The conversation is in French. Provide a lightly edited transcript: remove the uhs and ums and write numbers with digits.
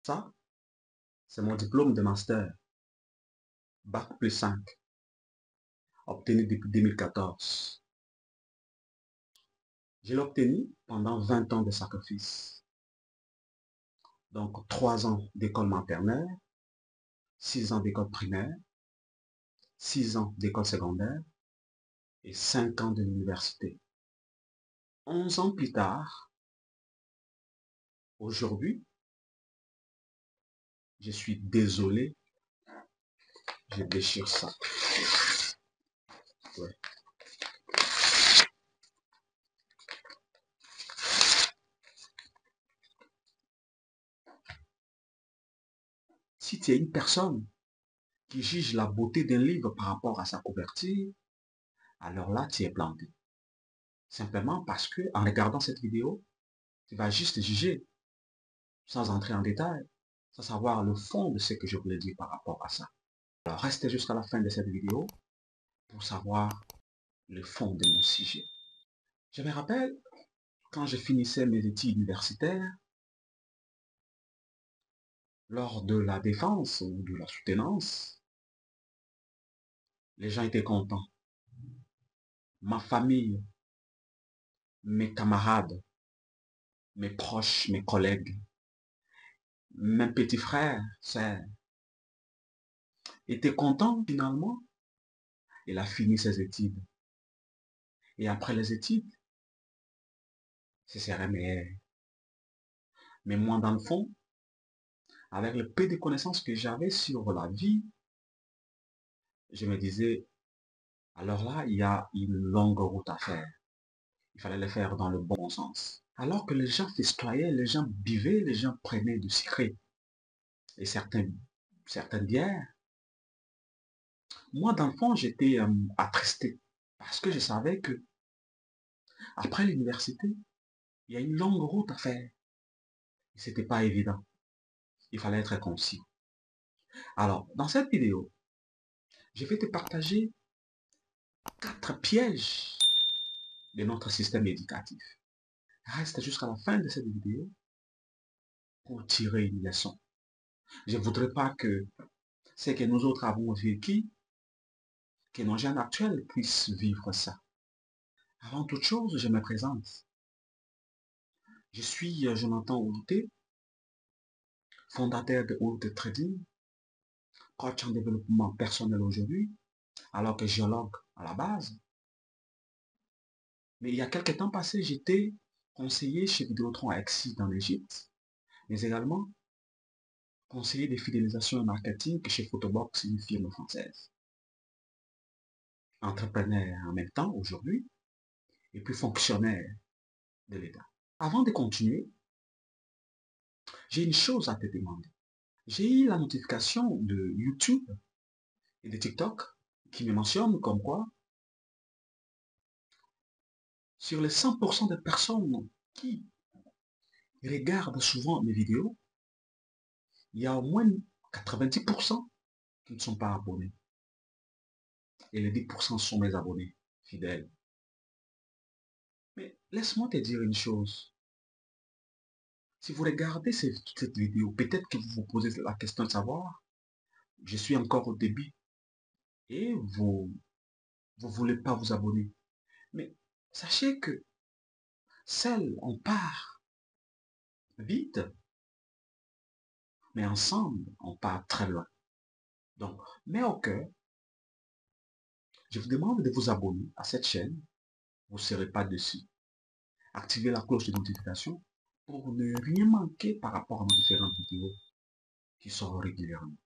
Ça, c'est mon diplôme de master, Bac+5, obtenu depuis 2014. Je l'ai obtenu pendant 20 ans de sacrifice. Donc 3 ans d'école maternelle, 6 ans d'école primaire, 6 ans d'école secondaire et 5 ans de l'université. 11 ans plus tard, aujourd'hui, je suis désolé, je déchire ça. Ouais. Si tu es une personne qui juge la beauté d'un livre par rapport à sa couverture, alors là, tu es planté. Simplement parce que, en regardant cette vidéo, tu vas juste juger, sans entrer en détail, sans savoir le fond de ce que je voulais dire par rapport à ça. Alors, restez jusqu'à la fin de cette vidéo pour savoir le fond de mon sujet. Je me rappelle, quand je finissais mes études universitaires, lors de la défense ou de la soutenance, les gens étaient contents. Ma famille, mes camarades, mes proches, mes collègues, mes petits frères, sœurs, étaient contents finalement. Il a fini ses études. Et après les études, ce serait meilleur. Mais moi, dans le fond, avec le peu de connaissances que j'avais sur la vie, je me disais, alors là, il y a une longue route à faire. Il fallait le faire dans le bon sens. Alors que les gens festoyaient, les gens buvaient, les gens prenaient du sucré et certaines bières. Moi, dans le fond, j'étais attristé parce que je savais que après l'université, il y a une longue route à faire. Et c'était pas évident. Il fallait être concis. Alors, dans cette vidéo, je vais te partager 4 pièges de notre système éducatif. Reste jusqu'à la fin de cette vidéo pour tirer une leçon. Je ne voudrais pas que ce que nous autres avons vécu, que nos jeunes actuels puissent vivre ça. Avant toute chose, je me présente. Je suis Jonathan Oulouté, fondateur de Oulouté Trading, coach en développement personnel aujourd'hui, alors que géologue à la base. Mais il y a quelques temps passé, j'étais conseiller chez Vidéotron Exi dans l'Égypte, mais également conseiller de fidélisation et marketing chez Photobox, une firme française. Entrepreneur en même temps aujourd'hui, et puis fonctionnaire de l'État. Avant de continuer, j'ai une chose à te demander. J'ai eu la notification de YouTube et de TikTok qui me mentionnent comme quoi, sur les 100% des personnes qui regardent souvent mes vidéos, il y a au moins 90% qui ne sont pas abonnés. Et les 10% sont mes abonnés fidèles. Mais laisse-moi te dire une chose. Si vous regardez cette vidéo, peut-être que vous vous posez la question de savoir, je suis encore au début et vous ne voulez pas vous abonner. Mais sachez que seul on part vite, mais ensemble on part très loin. Donc, mais au cœur, je vous demande de vous abonner à cette chaîne, vous ne serez pas dessus. Activez la cloche de notification pour ne rien manquer par rapport à nos différentes vidéos qui sortent régulièrement.